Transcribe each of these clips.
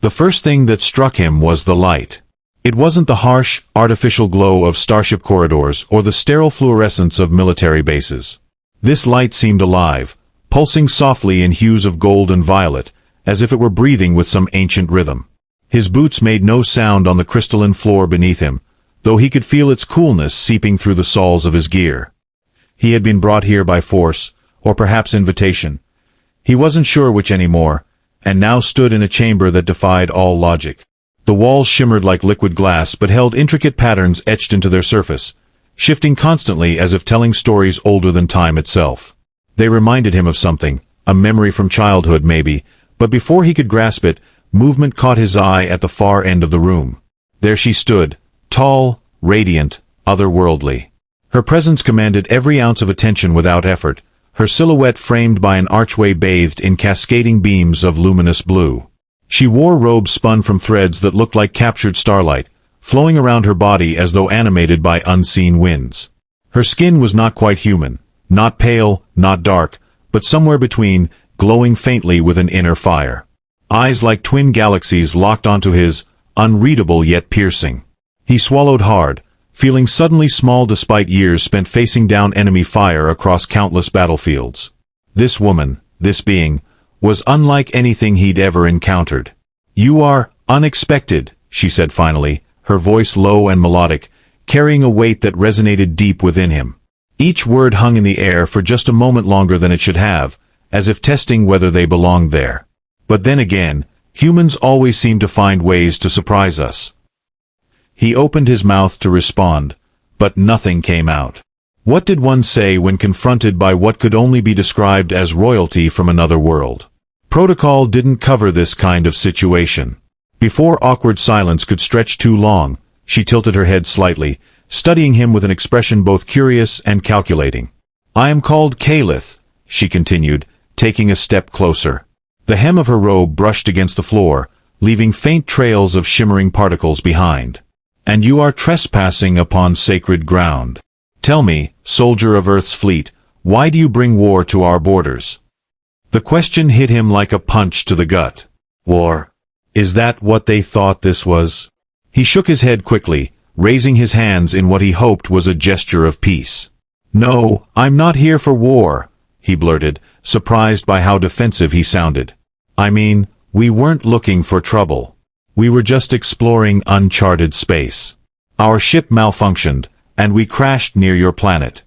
The first thing that struck him was the light. It wasn't the harsh, artificial glow of starship corridors or the sterile fluorescence of military bases. This light seemed alive, pulsing softly in hues of gold and violet, as if it were breathing with some ancient rhythm. His boots made no sound on the crystalline floor beneath him, though he could feel its coolness seeping through the soles of his gear. He had been brought here by force, or perhaps invitation. He wasn't sure which anymore, and now stood in a chamber that defied all logic. The walls shimmered like liquid glass but held intricate patterns etched into their surface, shifting constantly as if telling stories older than time itself. They reminded him of something, a memory from childhood maybe, but before he could grasp it, movement caught his eye at the far end of the room. There she stood, tall, radiant, otherworldly. Her presence commanded every ounce of attention without effort, her silhouette framed by an archway bathed in cascading beams of luminous blue. She wore robes spun from threads that looked like captured starlight, flowing around her body as though animated by unseen winds. Her skin was not quite human, not pale, not dark, but somewhere between, glowing faintly with an inner fire. Eyes like twin galaxies locked onto his, unreadable yet piercing. He swallowed hard, feeling suddenly small despite years spent facing down enemy fire across countless battlefields. This woman, this being, was unlike anything he'd ever encountered. "You are unexpected," she said finally, her voice low and melodic, carrying a weight that resonated deep within him. Each word hung in the air for just a moment longer than it should have, as if testing whether they belonged there. But then again, humans always seem to find ways to surprise us. He opened his mouth to respond, but nothing came out. What did one say when confronted by what could only be described as royalty from another world? Protocol didn't cover this kind of situation. Before awkward silence could stretch too long, she tilted her head slightly, studying him with an expression both curious and calculating. "I am called Calith," she continued, taking a step closer. The hem of her robe brushed against the floor, leaving faint trails of shimmering particles behind. "And you are trespassing upon sacred ground. Tell me, soldier of Earth's fleet, why do you bring war to our borders?" The question hit him like a punch to the gut. War? Is that what they thought this was? He shook his head quickly, raising his hands in what he hoped was a gesture of peace. "No, I'm not here for war," he blurted, surprised by how defensive he sounded. "I mean, we weren't looking for trouble. We were just exploring uncharted space. Our ship malfunctioned, and we crashed near your planet."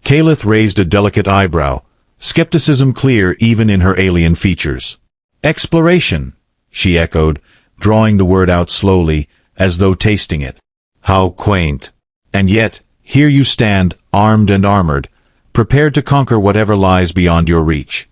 Calith raised a delicate eyebrow, skepticism clear even in her alien features. "Exploration," she echoed, drawing the word out slowly, as though tasting it. "How quaint. And yet, here you stand, armed and armored, prepared to conquer whatever lies beyond your reach."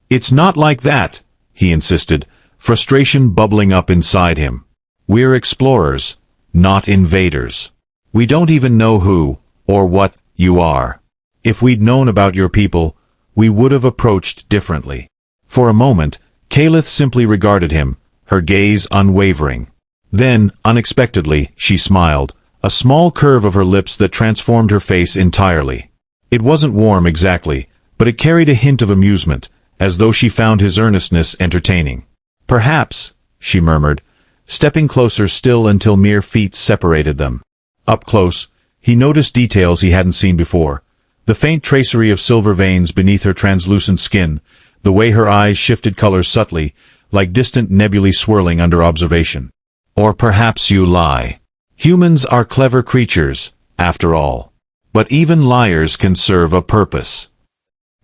"It's not like that," he insisted, frustration bubbling up inside him. "We're explorers, not invaders. We don't even know who, or what, you are. If we'd known about your people, we would have approached differently." For a moment, Calith simply regarded him, her gaze unwavering. Then, unexpectedly, she smiled, a small curve of her lips that transformed her face entirely. It wasn't warm exactly, but it carried a hint of amusement, as though she found his earnestness entertaining. "Perhaps," she murmured, stepping closer still until mere feet separated them. Up close, he noticed details he hadn't seen before. The faint tracery of silver veins beneath her translucent skin, the way her eyes shifted colors subtly, like distant nebulae swirling under observation. "Or perhaps you lie. Humans are clever creatures, after all. But even liars can serve a purpose."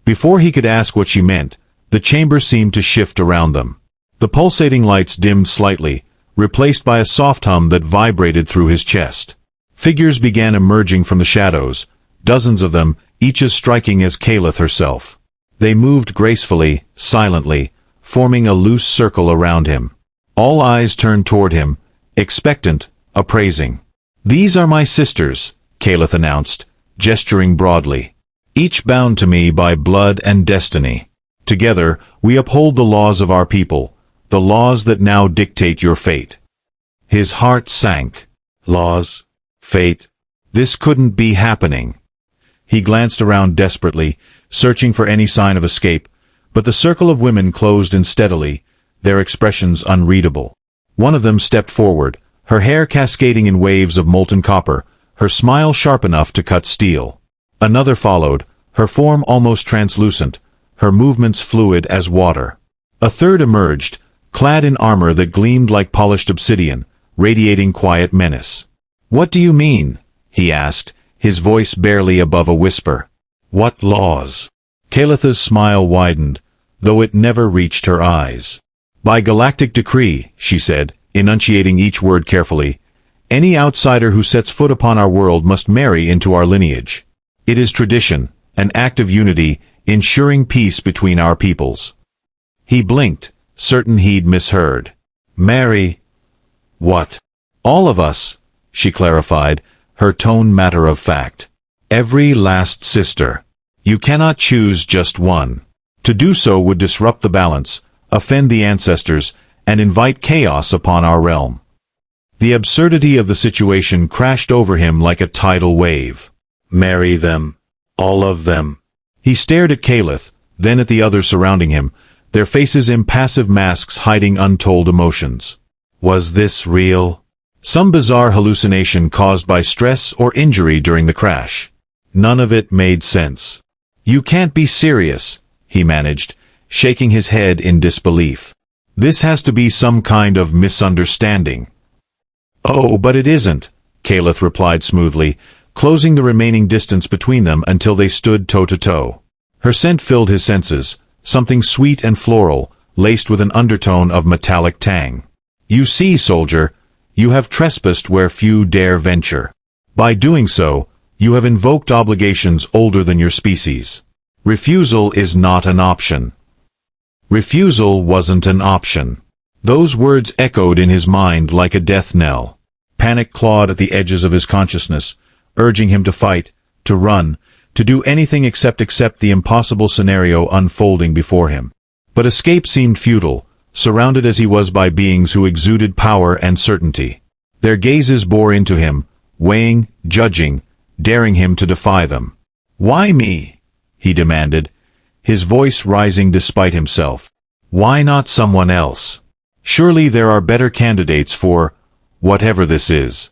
Before he could ask what she meant, the chamber seemed to shift around them. The pulsating lights dimmed slightly, replaced by a soft hum that vibrated through his chest. Figures began emerging from the shadows, dozens of them, each as striking as Calith herself. They moved gracefully, silently, forming a loose circle around him. All eyes turned toward him, expectant, appraising. "These are my sisters," Calith announced, gesturing broadly. "Each bound to me by blood and destiny. Together, we uphold the laws of our people, the laws that now dictate your fate." His heart sank. Laws? Fate? This couldn't be happening. He glanced around desperately, searching for any sign of escape, but the circle of women closed in steadily, their expressions unreadable. One of them stepped forward, her hair cascading in waves of molten copper, her smile sharp enough to cut steel. Another followed, her form almost translucent, her movements fluid as water. A third emerged, clad in armor that gleamed like polished obsidian, radiating quiet menace. "What do you mean?" he asked, his voice barely above a whisper. "What laws?" Kalitha's smile widened, though it never reached her eyes. "By galactic decree," she said, enunciating each word carefully, "any outsider who sets foot upon our world must marry into our lineage. It is tradition, an act of unity, ensuring peace between our peoples." He blinked, certain he'd misheard. "Marry what?" "All of us," she clarified, her tone matter of fact. "Every last sister. You cannot choose just one. To do so would disrupt the balance, offend the ancestors, and invite chaos upon our realm." The absurdity of the situation crashed over him like a tidal wave. "Marry them. All of them." He stared at Kalith, then at the others surrounding him, their faces impassive masks hiding untold emotions. Was this real? Some bizarre hallucination caused by stress or injury during the crash? None of it made sense. "You can't be serious," he managed, shaking his head in disbelief. "This has to be some kind of misunderstanding." "Oh, but it isn't," Kalith replied smoothly, closing the remaining distance between them until they stood toe-to-toe. Her scent filled his senses, something sweet and floral, laced with an undertone of metallic tang. "You see, soldier, you have trespassed where few dare venture. By doing so, you have invoked obligations older than your species. Refusal is not an option." Refusal wasn't an option. Those words echoed in his mind like a death knell. Panic clawed at the edges of his consciousness, urging him to fight, to run, to do anything except accept the impossible scenario unfolding before him. But escape seemed futile, surrounded as he was by beings who exuded power and certainty. Their gazes bore into him, weighing, judging, daring him to defy them. "Why me?" he demanded, his voice rising despite himself. "Why not someone else? Surely there are better candidates for whatever this is."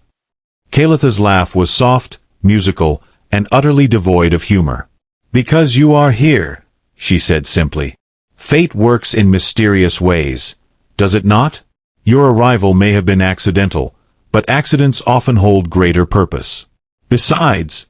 Kalitha's laugh was soft, musical, and utterly devoid of humor. "Because you are here," she said simply. "Fate works in mysterious ways, does it not? Your arrival may have been accidental, but accidents often hold greater purpose. Besides,"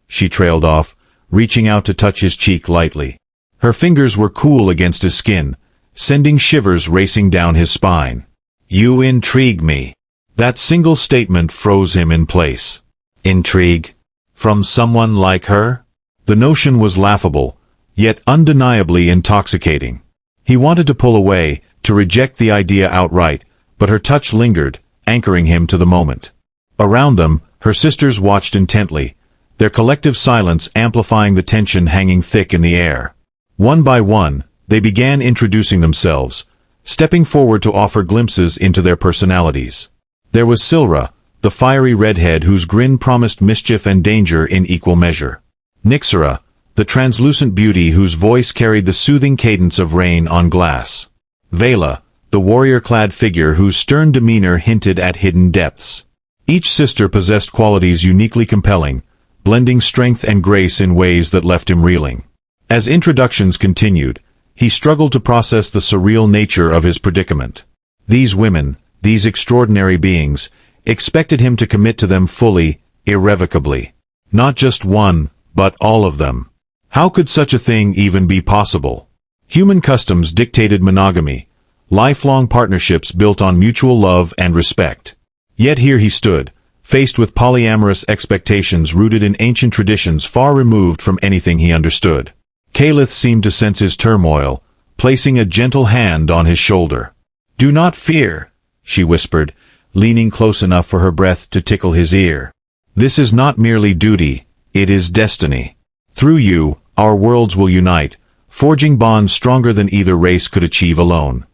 she trailed off, reaching out to touch his cheek lightly. Her fingers were cool against his skin, sending shivers racing down his spine. "You intrigue me." That single statement froze him in place. Intrigue? From someone like her? The notion was laughable, yet undeniably intoxicating. He wanted to pull away, to reject the idea outright, but her touch lingered, anchoring him to the moment. Around them, her sisters watched intently, their collective silence amplifying the tension hanging thick in the air. One by one, they began introducing themselves, stepping forward to offer glimpses into their personalities. There was Silra, the fiery redhead whose grin promised mischief and danger in equal measure. Nixera, the translucent beauty whose voice carried the soothing cadence of rain on glass. Vela, the warrior-clad figure whose stern demeanor hinted at hidden depths. Each sister possessed qualities uniquely compelling, blending strength and grace in ways that left him reeling. As introductions continued, he struggled to process the surreal nature of his predicament. These women, these extraordinary beings, expected him to commit to them fully, irrevocably. Not just one, but all of them. How could such a thing even be possible? Human customs dictated monogamy, lifelong partnerships built on mutual love and respect. Yet here he stood, faced with polyamorous expectations rooted in ancient traditions far removed from anything he understood. Kalith seemed to sense his turmoil, placing a gentle hand on his shoulder. "Do not fear," she whispered, leaning close enough for her breath to tickle his ear. "This is not merely duty, it is destiny. Through you, our worlds will unite, forging bonds stronger than either race could achieve alone."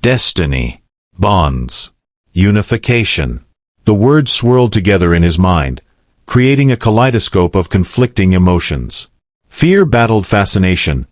Destiny. Bonds. Unification. The words swirled together in his mind, creating a kaleidoscope of conflicting emotions. Fear battled fascination.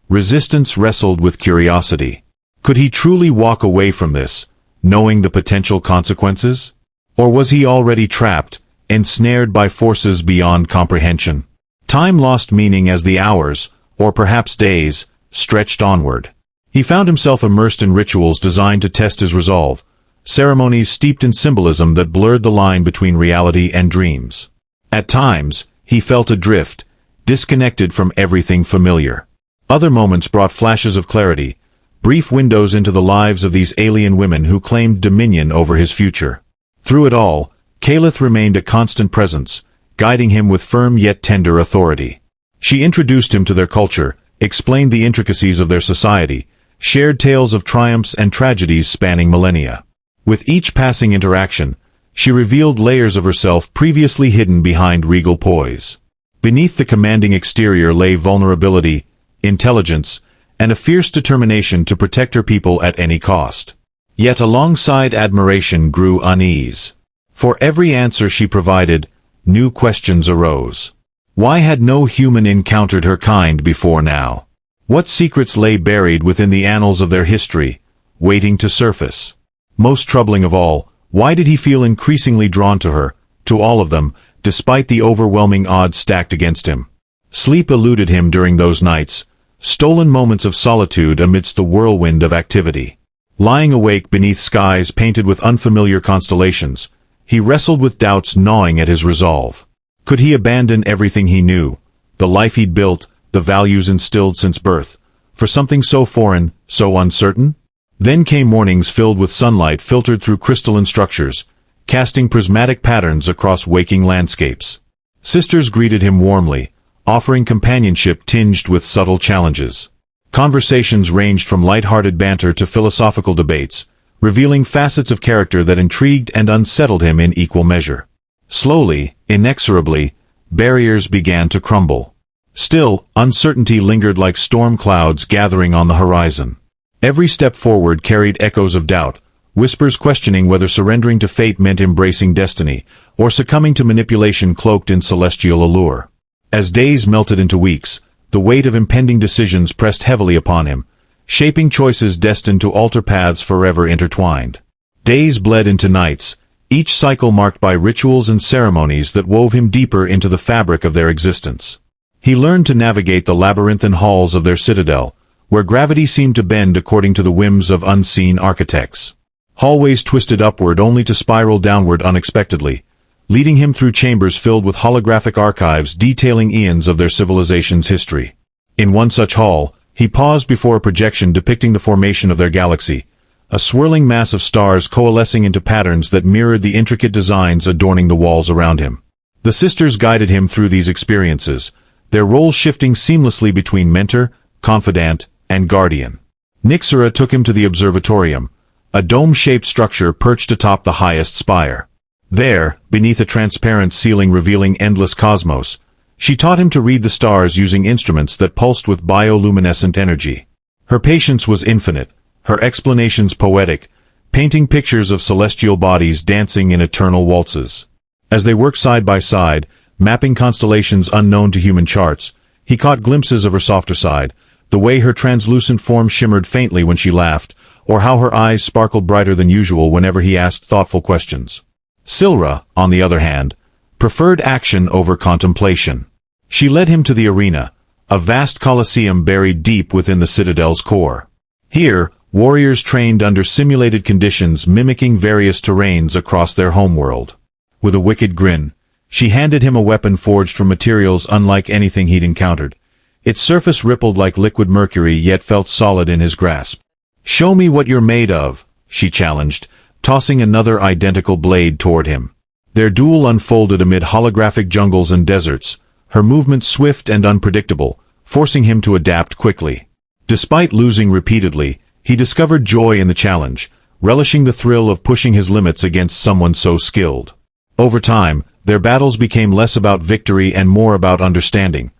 Resistance wrestled with curiosity. Could he truly walk away from this, knowing the potential consequences? Or was he already trapped, ensnared by forces beyond comprehension? Time lost meaning as the hours, or perhaps days, stretched onward. He found himself immersed in rituals designed to test his resolve, ceremonies steeped in symbolism that blurred the line between reality and dreams. At times, he felt adrift, disconnected from everything familiar. Other moments brought flashes of clarity, brief windows into the lives of these alien women who claimed dominion over his future. Through it all, Kalith remained a constant presence, guiding him with firm yet tender authority. She introduced him to their culture, explained the intricacies of their society, shared tales of triumphs and tragedies spanning millennia. With each passing interaction, she revealed layers of herself previously hidden behind regal poise. Beneath the commanding exterior lay vulnerability, intelligence, and a fierce determination to protect her people at any cost. Yet alongside admiration grew unease. For every answer she provided, new questions arose. Why had no human encountered her kind before now? What secrets lay buried within the annals of their history, waiting to surface? Most troubling of all, why did he feel increasingly drawn to her, to all of them, despite the overwhelming odds stacked against him? Sleep eluded him during those nights, stolen moments of solitude amidst the whirlwind of activity. Lying awake beneath skies painted with unfamiliar constellations, he wrestled with doubts gnawing at his resolve. Could he abandon everything he knew, the life he'd built, the values instilled since birth, for something so foreign, so uncertain? Then came mornings filled with sunlight filtered through crystalline structures, casting prismatic patterns across waking landscapes. Sisters greeted him warmly, offering companionship tinged with subtle challenges. Conversations ranged from light-hearted banter to philosophical debates, revealing facets of character that intrigued and unsettled him in equal measure. Slowly, inexorably, barriers began to crumble. Still, uncertainty lingered like storm clouds gathering on the horizon. Every step forward carried echoes of doubt, whispers questioning whether surrendering to fate meant embracing destiny, or succumbing to manipulation cloaked in celestial allure. As days melted into weeks, the weight of impending decisions pressed heavily upon him, shaping choices destined to alter paths forever intertwined. Days bled into nights, each cycle marked by rituals and ceremonies that wove him deeper into the fabric of their existence. He learned to navigate the labyrinthine halls of their citadel, where gravity seemed to bend according to the whims of unseen architects. Hallways twisted upward only to spiral downward unexpectedly, leading him through chambers filled with holographic archives detailing eons of their civilization's history. In one such hall, he paused before a projection depicting the formation of their galaxy, a swirling mass of stars coalescing into patterns that mirrored the intricate designs adorning the walls around him. The sisters guided him through these experiences, their roles shifting seamlessly between mentor, confidant, and guardian. Nixera took him to the observatorium, a dome-shaped structure perched atop the highest spire. There, beneath a transparent ceiling revealing endless cosmos, she taught him to read the stars using instruments that pulsed with bioluminescent energy. Her patience was infinite, her explanations poetic, painting pictures of celestial bodies dancing in eternal waltzes. As they worked side by side, mapping constellations unknown to human charts, he caught glimpses of her softer side, the way her translucent form shimmered faintly when she laughed, or how her eyes sparkled brighter than usual whenever he asked thoughtful questions. Silra, on the other hand, preferred action over contemplation. She led him to the arena, a vast coliseum buried deep within the citadel's core. Here, warriors trained under simulated conditions mimicking various terrains across their homeworld. With a wicked grin, she handed him a weapon forged from materials unlike anything he'd encountered. Its surface rippled like liquid mercury yet felt solid in his grasp. "Show me what you're made of," she challenged, tossing another identical blade toward him. Their duel unfolded amid holographic jungles and deserts, her movements swift and unpredictable, forcing him to adapt quickly. Despite losing repeatedly, he discovered joy in the challenge, relishing the thrill of pushing his limits against someone so skilled. Over time, their battles became less about victory and more about understanding.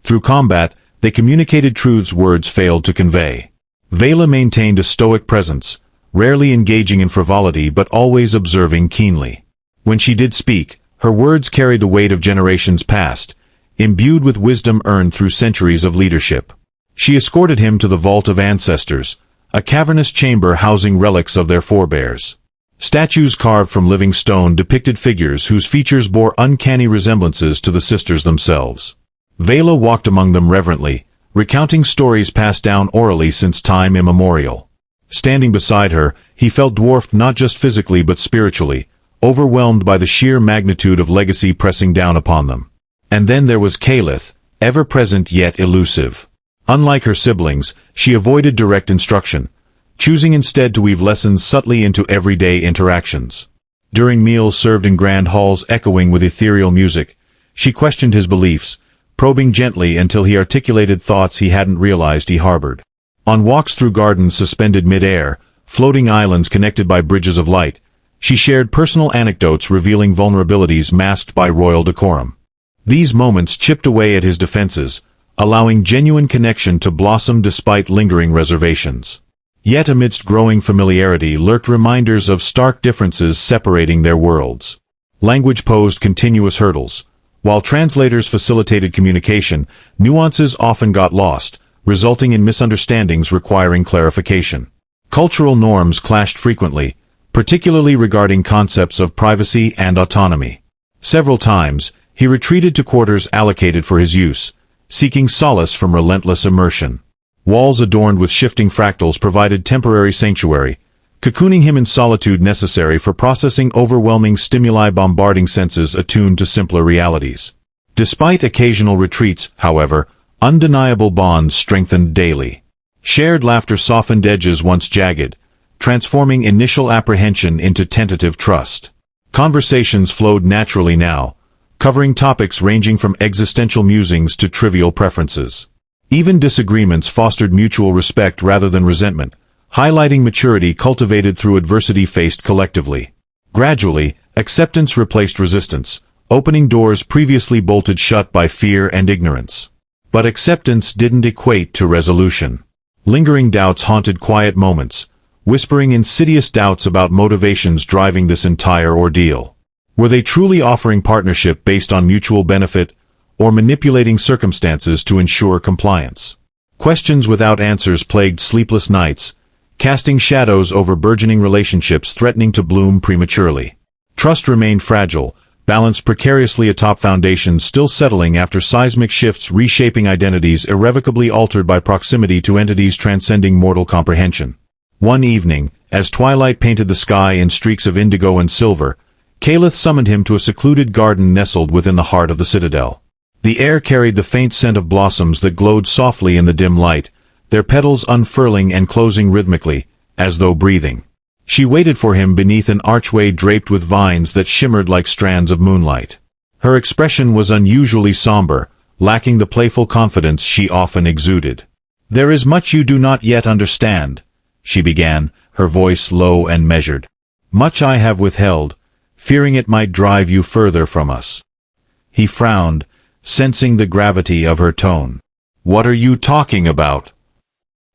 Through combat, they communicated truths words failed to convey. Vela maintained a stoic presence, rarely engaging in frivolity but always observing keenly. When she did speak, her words carried the weight of generations past, imbued with wisdom earned through centuries of leadership. She escorted him to the Vault of Ancestors, a cavernous chamber housing relics of their forebears. Statues carved from living stone depicted figures whose features bore uncanny resemblances to the sisters themselves. Vela walked among them reverently, recounting stories passed down orally since time immemorial. Standing beside her, he felt dwarfed not just physically but spiritually, overwhelmed by the sheer magnitude of legacy pressing down upon them. And then there was Kalith, ever present yet elusive. Unlike her siblings, she avoided direct instruction, choosing instead to weave lessons subtly into everyday interactions. During meals served in grand halls echoing with ethereal music, she questioned his beliefs, probing gently until he articulated thoughts he hadn't realized he harbored. On walks through gardens suspended mid-air, floating islands connected by bridges of light, she shared personal anecdotes revealing vulnerabilities masked by royal decorum. These moments chipped away at his defenses, allowing genuine connection to blossom despite lingering reservations. Yet amidst growing familiarity lurked reminders of stark differences separating their worlds. Language posed continuous hurdles. While translators facilitated communication, nuances often got lost, resulting in misunderstandings requiring clarification. Cultural norms clashed frequently, particularly regarding concepts of privacy and autonomy. Several times, he retreated to quarters allocated for his use, seeking solace from relentless immersion. Walls adorned with shifting fractals provided temporary sanctuary, cocooning him in solitude necessary for processing overwhelming stimuli bombarding senses attuned to simpler realities. Despite occasional retreats, however, undeniable bonds strengthened daily. Shared laughter softened edges once jagged, transforming initial apprehension into tentative trust. Conversations flowed naturally now, covering topics ranging from existential musings to trivial preferences. Even disagreements fostered mutual respect rather than resentment, highlighting maturity cultivated through adversity faced collectively. Gradually, acceptance replaced resistance, opening doors previously bolted shut by fear and ignorance. But acceptance didn't equate to resolution. Lingering doubts haunted quiet moments, whispering insidious doubts about motivations driving this entire ordeal. Were they truly offering partnership based on mutual benefit, or manipulating circumstances to ensure compliance? Questions without answers plagued sleepless nights, casting shadows over burgeoning relationships threatening to bloom prematurely. Trust remained fragile, balanced precariously atop foundations still settling after seismic shifts reshaping identities irrevocably altered by proximity to entities transcending mortal comprehension. One evening, as twilight painted the sky in streaks of indigo and silver, Kalith summoned him to a secluded garden nestled within the heart of the citadel. The air carried the faint scent of blossoms that glowed softly in the dim light, their petals unfurling and closing rhythmically, as though breathing. She waited for him beneath an archway draped with vines that shimmered like strands of moonlight. Her expression was unusually somber, lacking the playful confidence she often exuded. "There is much you do not yet understand," she began, her voice low and measured. "Much I have withheld, fearing it might drive you further from us." He frowned, sensing the gravity of her tone. "What are you talking about?"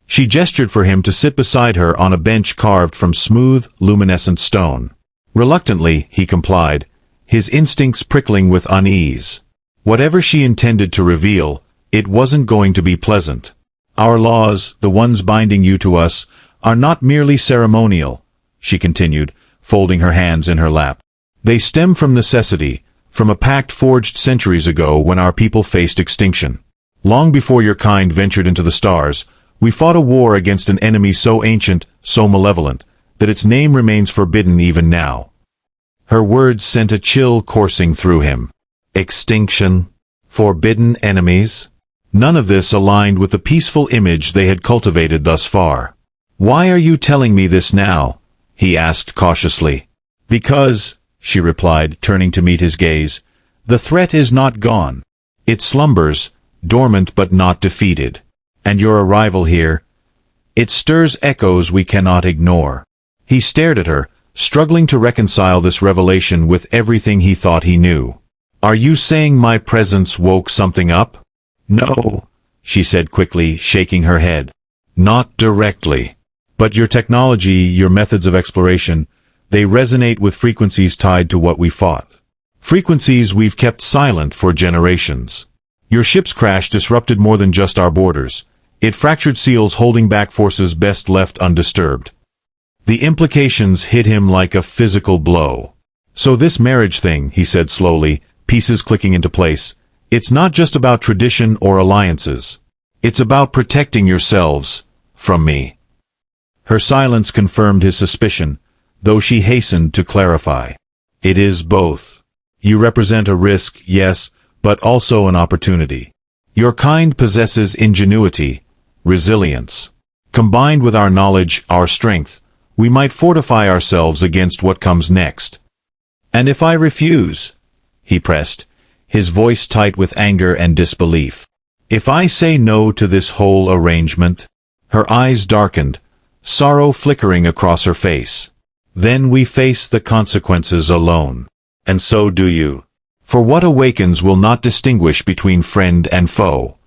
She gestured for him to sit beside her on a bench carved from smooth, luminescent stone. Reluctantly, he complied, his instincts prickling with unease. Whatever she intended to reveal, it wasn't going to be pleasant. "Our laws, the ones binding you to us, are not merely ceremonial," she continued, folding her hands in her lap. "They stem from necessity, from a pact forged centuries ago when our people faced extinction. Long before your kind ventured into the stars, we fought a war against an enemy so ancient, so malevolent, that its name remains forbidden even now." Her words sent a chill coursing through him. Extinction? Forbidden enemies? None of this aligned with the peaceful image they had cultivated thus far. "Why are you telling me this now?" he asked cautiously. "Because," she replied, turning to meet his gaze, "the threat is not gone. It slumbers, dormant but not defeated. And your arrival here, it stirs echoes we cannot ignore." He stared at her, struggling to reconcile this revelation with everything he thought he knew. "Are you saying my presence woke something up?" "No," she said quickly, shaking her head. "Not directly. But your technology, your methods of exploration, they resonate with frequencies tied to what we fought. Frequencies we've kept silent for generations. Your ship's crash disrupted more than just our borders. It fractured seals holding back forces best left undisturbed. The implications hit him like a physical blow. So this marriage thing, he said slowly, pieces clicking into place, it's not just about tradition or alliances. It's about protecting yourselves from me. Her silence confirmed his suspicion, though she hastened to clarify. It is both. You represent a risk, yes, but also an opportunity. Your kind possesses ingenuity, resilience. Combined with our knowledge, our strength, we might fortify ourselves against what comes next. And if I refuse? He pressed, his voice tight with anger and disbelief. If I say no to this whole arrangement? Her eyes darkened, sorrow flickering across her face. Then we face the consequences alone. And so do you. For what awakens will not distinguish between friend and foe.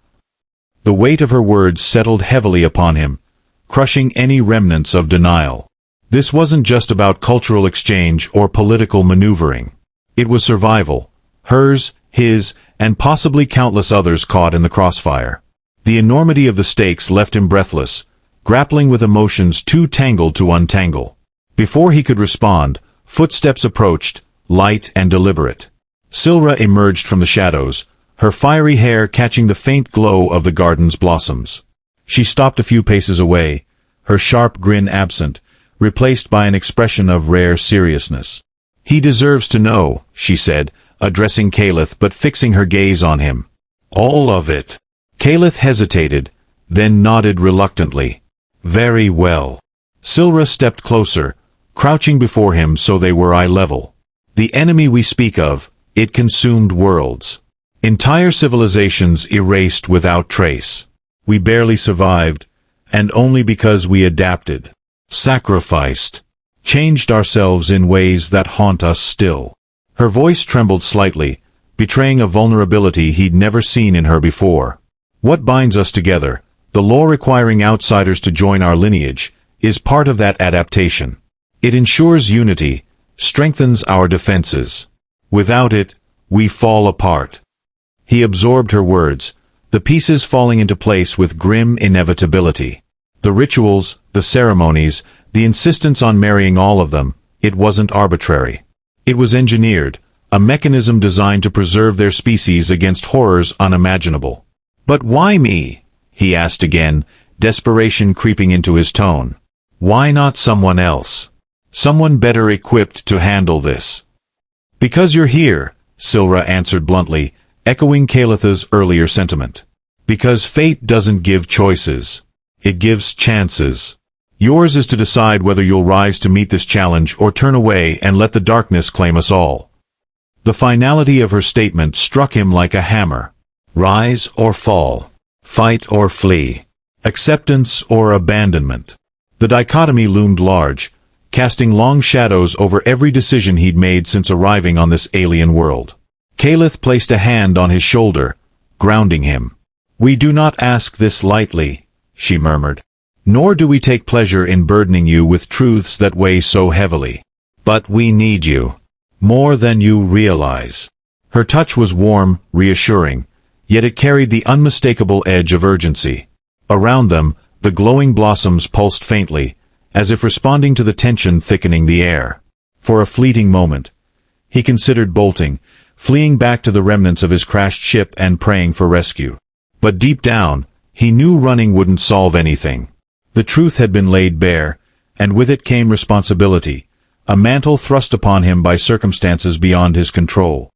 The weight of her words settled heavily upon him, crushing any remnants of denial. This wasn't just about cultural exchange or political maneuvering. It was survival, hers, his, and possibly countless others caught in the crossfire. The enormity of the stakes left him breathless, grappling with emotions too tangled to untangle. Before he could respond, footsteps approached, light and deliberate. Silra emerged from the shadows, her fiery hair catching the faint glow of the garden's blossoms. She stopped a few paces away, her sharp grin absent, replaced by an expression of rare seriousness. He deserves to know, she said, addressing Caliph but fixing her gaze on him. All of it. Caliph hesitated, then nodded reluctantly. Very well. Silra stepped closer, crouching before him so they were eye level. The enemy we speak of, it consumed worlds. Entire civilizations erased without trace. We barely survived, and only because we adapted. Sacrificed. Changed ourselves in ways that haunt us still. Her voice trembled slightly, betraying a vulnerability he'd never seen in her before. What binds us together, the law requiring outsiders to join our lineage, is part of that adaptation. It ensures unity, strengthens our defenses. Without it, we fall apart. He absorbed her words, the pieces falling into place with grim inevitability. The rituals, the ceremonies, the insistence on marrying all of them, it wasn't arbitrary. It was engineered, a mechanism designed to preserve their species against horrors unimaginable. But why me? He asked again, desperation creeping into his tone. Why not someone else? Someone better equipped to handle this. Because you're here, Silra answered bluntly, echoing Calitha's earlier sentiment. Because fate doesn't give choices. It gives chances. Yours is to decide whether you'll rise to meet this challenge or turn away and let the darkness claim us all. The finality of her statement struck him like a hammer. Rise or fall. Fight or flee. Acceptance or abandonment. The dichotomy loomed large, casting long shadows over every decision he'd made since arriving on this alien world. Caliph placed a hand on his shoulder, grounding him. We do not ask this lightly, she murmured. Nor do we take pleasure in burdening you with truths that weigh so heavily. But we need you. More than you realize. Her touch was warm, reassuring, yet it carried the unmistakable edge of urgency. Around them, the glowing blossoms pulsed faintly, as if responding to the tension thickening the air. For a fleeting moment, he considered bolting, fleeing back to the remnants of his crashed ship and praying for rescue. But deep down, he knew running wouldn't solve anything. The truth had been laid bare, and with it came responsibility, a mantle thrust upon him by circumstances beyond his control.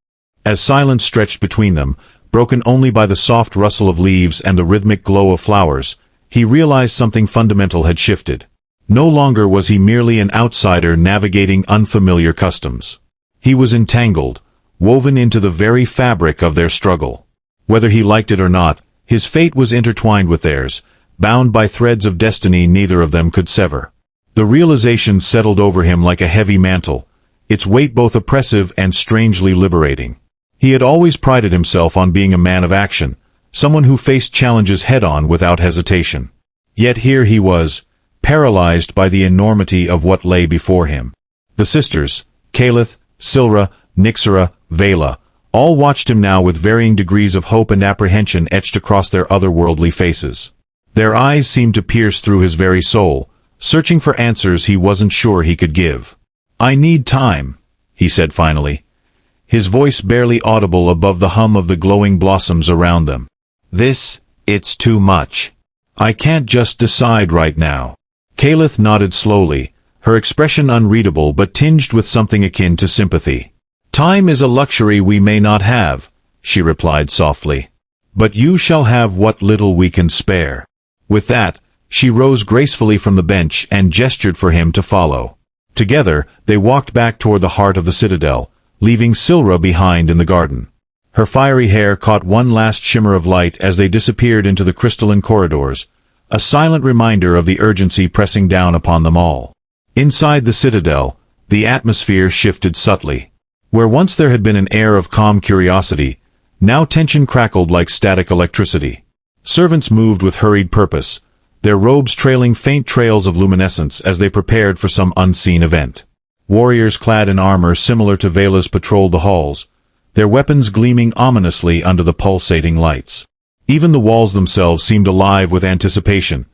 As silence stretched between them, broken only by the soft rustle of leaves and the rhythmic glow of flowers, he realized something fundamental had shifted. No longer was he merely an outsider navigating unfamiliar customs. He was entangled, woven into the very fabric of their struggle. Whether he liked it or not, his fate was intertwined with theirs, bound by threads of destiny neither of them could sever. The realization settled over him like a heavy mantle, its weight both oppressive and strangely liberating. He had always prided himself on being a man of action, someone who faced challenges head-on without hesitation. Yet here he was, paralyzed by the enormity of what lay before him. The sisters, Caliph, Silra, Nixera, Vela, all watched him now with varying degrees of hope and apprehension etched across their otherworldly faces. Their eyes seemed to pierce through his very soul, searching for answers he wasn't sure he could give. "I need time," he said finally, his voice barely audible above the hum of the glowing blossoms around them. It's too much. I can't just decide right now." Kalith nodded slowly, her expression unreadable but tinged with something akin to sympathy. "Time is a luxury we may not have," she replied softly. "But you shall have what little we can spare." With that, she rose gracefully from the bench and gestured for him to follow. Together, they walked back toward the heart of the citadel, leaving Silra behind in the garden. Her fiery hair caught one last shimmer of light as they disappeared into the crystalline corridors, a silent reminder of the urgency pressing down upon them all. Inside the citadel, the atmosphere shifted subtly. Where once there had been an air of calm curiosity, now tension crackled like static electricity. Servants moved with hurried purpose, their robes trailing faint trails of luminescence as they prepared for some unseen event. Warriors clad in armor similar to Vela's patrolled the halls, their weapons gleaming ominously under the pulsating lights. Even the walls themselves seemed alive with anticipation,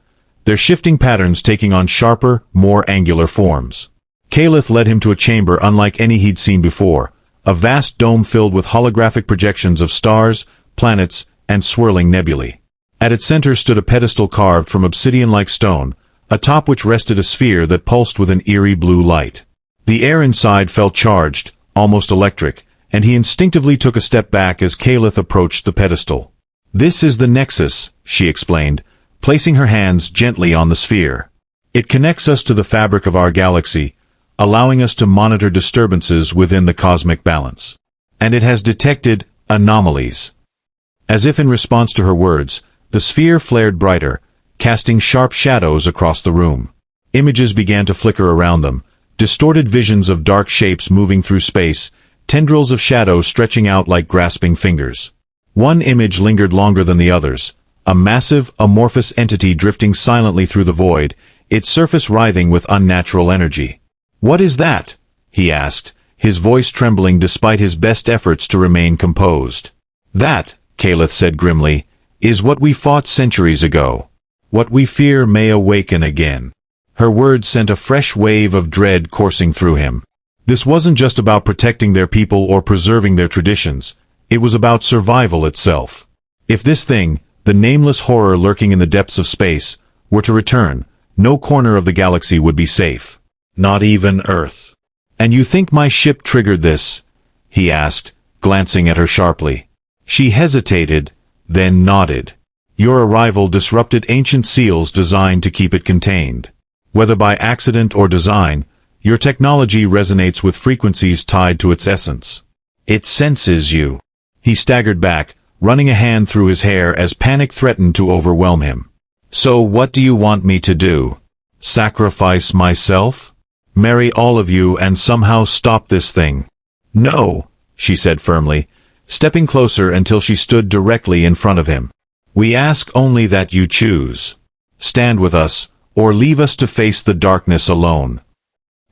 their shifting patterns taking on sharper, more angular forms. Kalith led him to a chamber unlike any he'd seen before, a vast dome filled with holographic projections of stars, planets, and swirling nebulae. At its center stood a pedestal carved from obsidian-like stone, atop which rested a sphere that pulsed with an eerie blue light. The air inside felt charged, almost electric, and he instinctively took a step back as Kalith approached the pedestal. "This is the Nexus," she explained, placing her hands gently on the sphere. "It connects us to the fabric of our galaxy, allowing us to monitor disturbances within the cosmic balance. And it has detected anomalies." As if in response to her words, the sphere flared brighter, casting sharp shadows across the room. Images began to flicker around them, distorted visions of dark shapes moving through space, tendrils of shadow stretching out like grasping fingers. One image lingered longer than the others, a massive, amorphous entity drifting silently through the void, its surface writhing with unnatural energy. "What is that?" he asked, his voice trembling despite his best efforts to remain composed. "That," Kalith said grimly, "is what we fought centuries ago. What we fear may awaken again." Her words sent a fresh wave of dread coursing through him. This wasn't just about protecting their people or preserving their traditions, it was about survival itself. If this thing, the nameless horror lurking in the depths of space, were to return, no corner of the galaxy would be safe. Not even Earth. "And you think my ship triggered this?" he asked, glancing at her sharply. She hesitated, then nodded. "Your arrival disrupted ancient seals designed to keep it contained. Whether by accident or design, your technology resonates with frequencies tied to its essence. It senses you." He staggered back, running a hand through his hair as panic threatened to overwhelm him. "So what do you want me to do? Sacrifice myself? Marry all of you and somehow stop this thing?" "No," she said firmly, stepping closer until she stood directly in front of him. "We ask only that you choose. Stand with us, or leave us to face the darkness alone."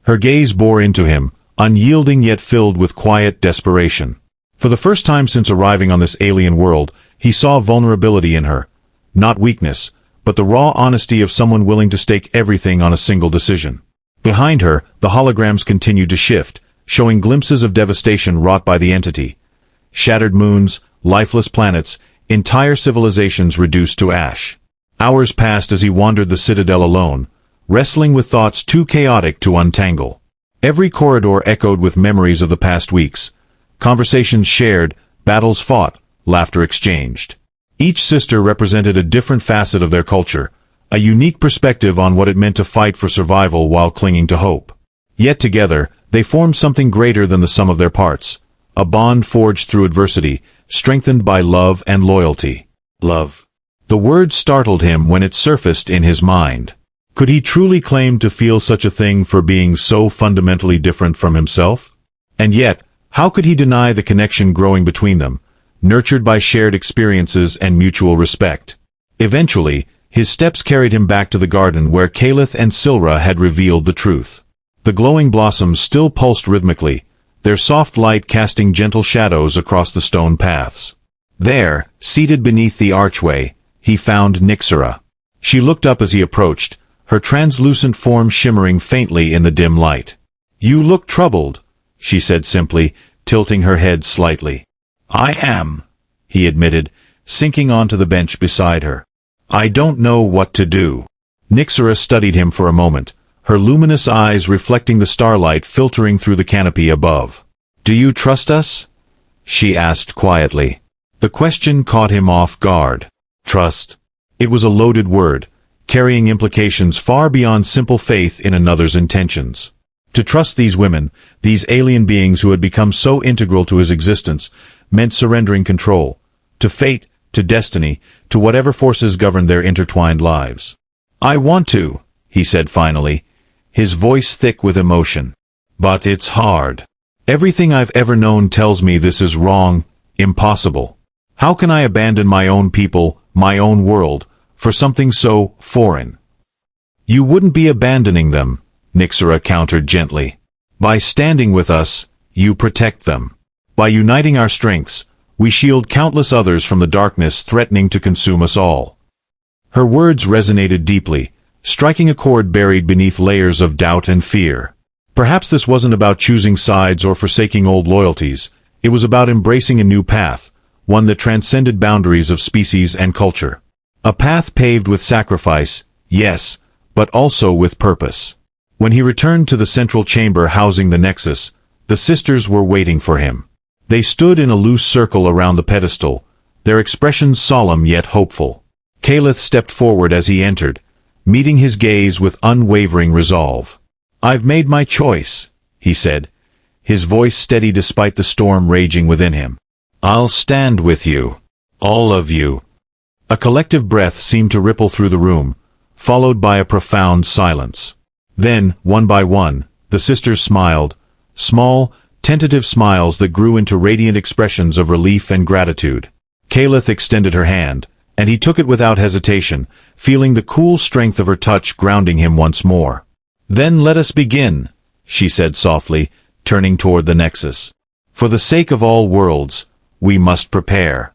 Her gaze bore into him, unyielding yet filled with quiet desperation. For the first time since arriving on this alien world, he saw vulnerability in her. Not weakness, but the raw honesty of someone willing to stake everything on a single decision. Behind her, the holograms continued to shift, showing glimpses of devastation wrought by the entity. Shattered moons, lifeless planets, entire civilizations reduced to ash. Hours passed as he wandered the citadel alone, wrestling with thoughts too chaotic to untangle. Every corridor echoed with memories of the past weeks. Conversations shared, battles fought, laughter exchanged. Each sister represented a different facet of their culture, a unique perspective on what it meant to fight for survival while clinging to hope. Yet together, they formed something greater than the sum of their parts, a bond forged through adversity, strengthened by love and loyalty. Love. The word startled him when it surfaced in his mind. Could he truly claim to feel such a thing for being so fundamentally different from himself? And yet, how could he deny the connection growing between them, nurtured by shared experiences and mutual respect? Eventually, his steps carried him back to the garden where Kalith and Silra had revealed the truth. The glowing blossoms still pulsed rhythmically, their soft light casting gentle shadows across the stone paths. There, seated beneath the archway, he found Nyxera. She looked up as he approached, her translucent form shimmering faintly in the dim light. "You look troubled," she said simply, tilting her head slightly. "I am," he admitted, sinking onto the bench beside her. "I don't know what to do." Nyxera studied him for a moment, her luminous eyes reflecting the starlight filtering through the canopy above. "Do you trust us?" she asked quietly. The question caught him off guard. Trust. It was a loaded word, carrying implications far beyond simple faith in another's intentions. To trust these women, these alien beings who had become so integral to his existence, meant surrendering control, to fate, to destiny, to whatever forces governed their intertwined lives. "I want to," he said finally, his voice thick with emotion. "But it's hard. Everything I've ever known tells me this is wrong, impossible. How can I abandon my own people, my own world, for something so foreign?" "You wouldn't be abandoning them," Nyxera countered gently. "By standing with us, you protect them. By uniting our strengths, we shield countless others from the darkness threatening to consume us all." Her words resonated deeply, striking a chord buried beneath layers of doubt and fear. Perhaps this wasn't about choosing sides or forsaking old loyalties, it was about embracing a new path, one that transcended boundaries of species and culture. A path paved with sacrifice, yes, but also with purpose. When he returned to the central chamber housing the Nexus, the sisters were waiting for him. They stood in a loose circle around the pedestal, their expressions solemn yet hopeful. Caliph stepped forward as he entered, meeting his gaze with unwavering resolve. "I've made my choice," he said, his voice steady despite the storm raging within him. "I'll stand with you. All of you." A collective breath seemed to ripple through the room, followed by a profound silence. Then, one by one, the sisters smiled, small, tentative smiles that grew into radiant expressions of relief and gratitude. Caliph extended her hand, and he took it without hesitation, feeling the cool strength of her touch grounding him once more. "Then let us begin," she said softly, turning toward the Nexus. "For the sake of all worlds, we must prepare."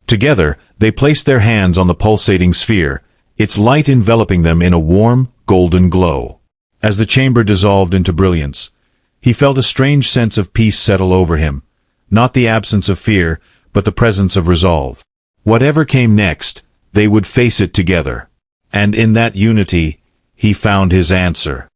Together, they placed their hands on the pulsating sphere, its light enveloping them in a warm, golden glow. As the chamber dissolved into brilliance, he felt a strange sense of peace settle over him, not the absence of fear, but the presence of resolve. Whatever came next, they would face it together. And in that unity, he found his answer.